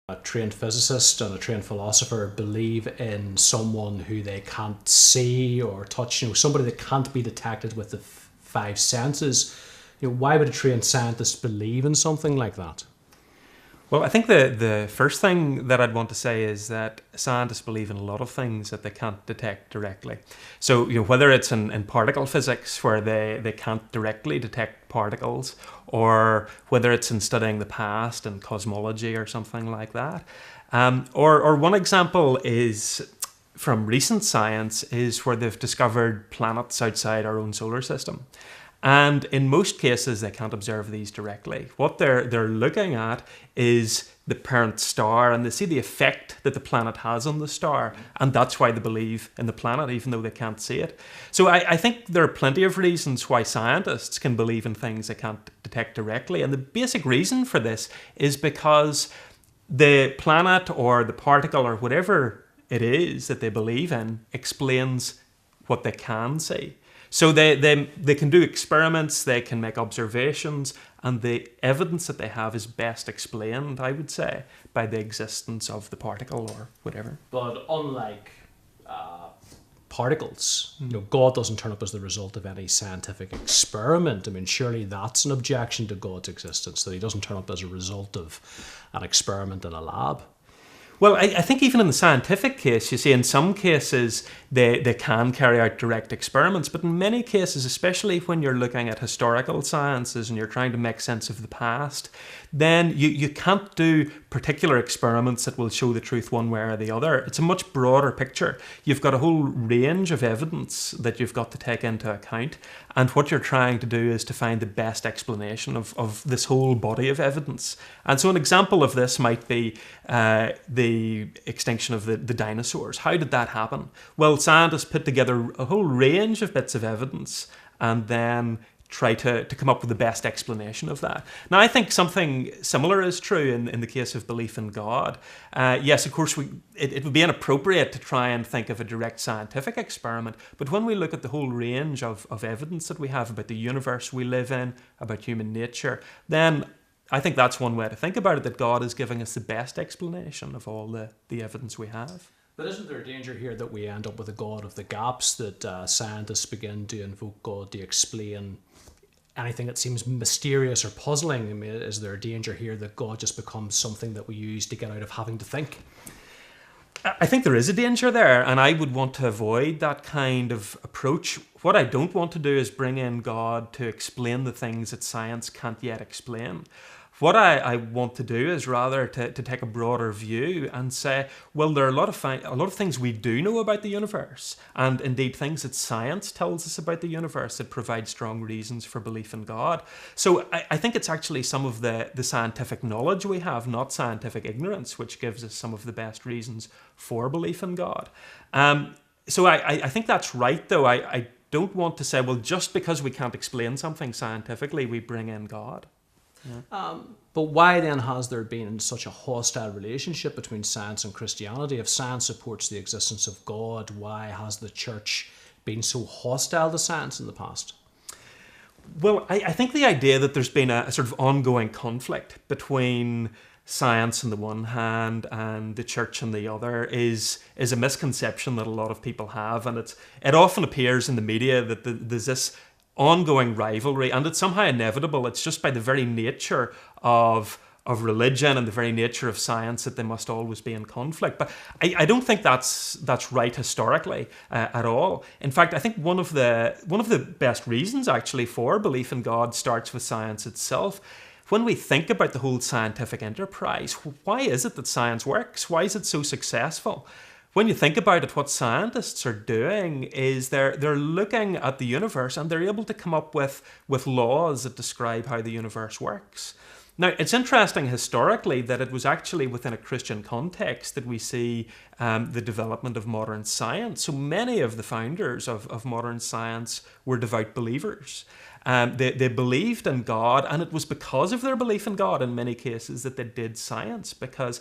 a trained physicist and a trained philosopher believe in someone who they can't see or touch, somebody that can't be detected with the five senses, why would a trained scientist believe in something like that? Well, I think the first thing that I'd want to say is that scientists believe in a lot of things that they can't detect directly. So, whether it's in particle physics, where they can't directly detect particles, or whether it's in studying the past and cosmology or something like that. Or one example is from recent science is where they've discovered planets outside our own solar system. And in most cases, they can't observe these directly. What they're looking at is the parent star, and they see the effect that the planet has on the star. And that's why they believe in the planet, even though they can't see it. So I think there are plenty of reasons why scientists can believe in things they can't detect directly. And the basic reason for this is because the planet or the particle or whatever it is that they believe in explains what they can see. So they can do experiments, they can make observations, and the evidence that they have is best explained, I would say, by the existence of the particle or whatever. But unlike particles, God doesn't turn up as the result of any scientific experiment. I mean, surely that's an objection to God's existence, that he doesn't turn up as a result of an experiment in a lab. Well, I think even in the scientific case, you see, in some cases, they can carry out direct experiments, but in many cases, especially when you're looking at historical sciences and you're trying to make sense of the past, then you can't do particular experiments that will show the truth one way or the other. It's a much broader picture. You've got a whole range of evidence that you've got to take into account, and what you're trying to do is to find the best explanation of this whole body of evidence. And so an example of this might be the extinction of the dinosaurs. How did that happen? Well, scientists put together a whole range of bits of evidence and then try to come up with the best explanation of that. Now, I think something similar is true in the case of belief in God. Yes, of course, it would be inappropriate to try and think of a direct scientific experiment, but when we look at the whole range of evidence that we have about the universe we live in, about human nature, then I think that's one way to think about it, that God is giving us the best explanation of all the evidence we have. But isn't there a danger here that we end up with a God of the gaps, that scientists begin to invoke God to explain anything that seems mysterious or puzzling? I mean, is there a danger here that God just becomes something that we use to get out of having to think? I think there is a danger there, and I would want to avoid that kind of approach. What I don't want to do is bring in God to explain the things that science can't yet explain. What I want to do is rather to take a broader view and say, well, there are a lot of things we do know about the universe, and indeed things that science tells us about the universe that provide strong reasons for belief in God. So I think it's actually some of the scientific knowledge we have, not scientific ignorance, which gives us some of the best reasons for belief in God. So I think that's right, though. I don't want to say, well, just because we can't explain something scientifically, we bring in God. Yeah. But why then has there been such a hostile relationship between science and Christianity? If science supports the existence of God, why has the church been so hostile to science in the past? Well, I think the idea that there's been a sort of ongoing conflict between science on the one hand and the church on the other is a misconception that a lot of people have, and it often appears in the media that there's this ongoing rivalry, and it's somehow inevitable. It's just by the very nature of religion and the very nature of science that they must always be in conflict. But I don't think that's right historically at all. In fact, I think one of the best reasons actually for belief in God starts with science itself. When we think about the whole scientific enterprise, why is it that science works? Why is it so successful? When you think about it, what scientists are doing is they're looking at the universe and they're able to come up with laws that describe how the universe works. Now, it's interesting historically that it was actually within a Christian context that we see the development of modern science. So many of the founders of modern science were devout believers. They believed in God, and it was because of their belief in God in many cases that they did science, because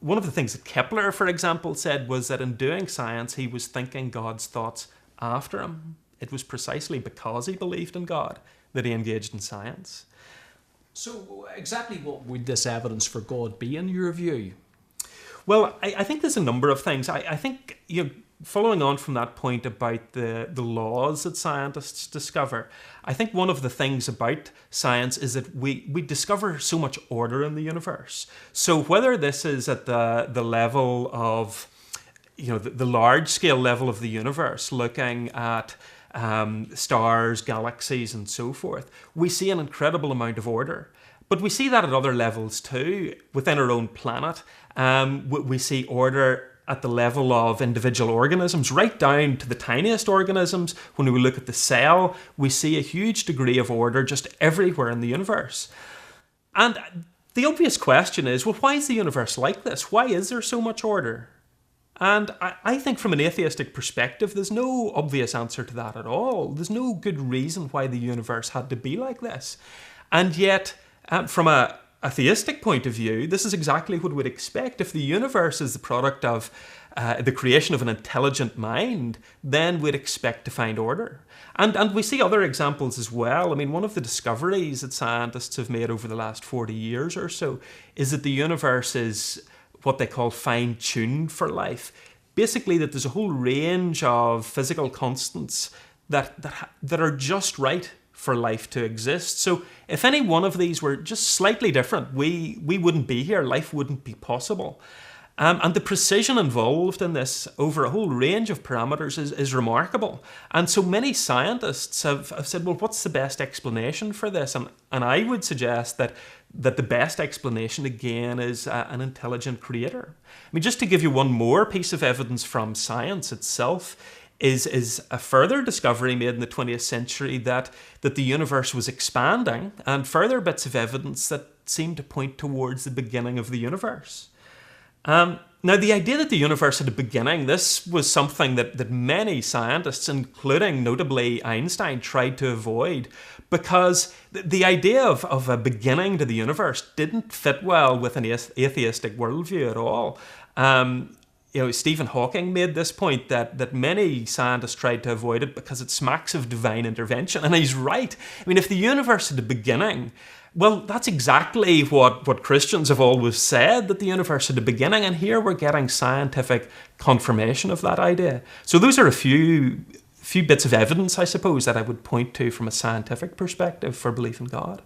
one of the things that Kepler, for example, said was that in doing science, he was thinking God's thoughts after him. It was precisely because he believed in God that he engaged in science. So exactly what would this evidence for God be in your view? Well, I think there's a number of things. I think, following on from that point about the laws that scientists discover, I think one of the things about science is that we discover so much order in the universe. So whether this is at the level of, the large scale level of the universe, looking at stars, galaxies, and so forth, we see an incredible amount of order. But we see that at other levels too. Within our own planet, we see order at the level of individual organisms, right down to the tiniest organisms. When we look at the cell, we see a huge degree of order just everywhere in the universe. And the obvious question is, well, why is the universe like this? Why is there so much order? And I think from an atheistic perspective, there's no obvious answer to that at all. There's no good reason why the universe had to be like this. And yet, from a theistic point of view, this is exactly what we'd expect. If the universe is the product of the creation of an intelligent mind, then we'd expect to find order. And we see other examples as well. I mean, one of the discoveries that scientists have made over the last 40 years or so is that the universe is what they call fine-tuned for life. Basically, that there's a whole range of physical constants that are just right for life to exist. So if any one of these were just slightly different, we wouldn't be here. Life wouldn't be possible. And the precision involved in this over a whole range of parameters is remarkable. And so many scientists have said, well, what's the best explanation for this? And I would suggest that the best explanation, again, is an intelligent creator. I mean, just to give you one more piece of evidence from science itself, is a further discovery made in the 20th century that the universe was expanding, and further bits of evidence that seem to point towards the beginning of the universe. Now, the idea that the universe had a beginning, this was something that many scientists, including notably Einstein, tried to avoid, because the idea of a beginning to the universe didn't fit well with an atheistic worldview at all. Stephen Hawking made this point that many scientists tried to avoid it because it smacks of divine intervention, and he's right. I mean, if the universe had a beginning, well, that's exactly what Christians have always said, that the universe had a beginning, and here we're getting scientific confirmation of that idea. So those are a few bits of evidence, I suppose, that I would point to from a scientific perspective for belief in God.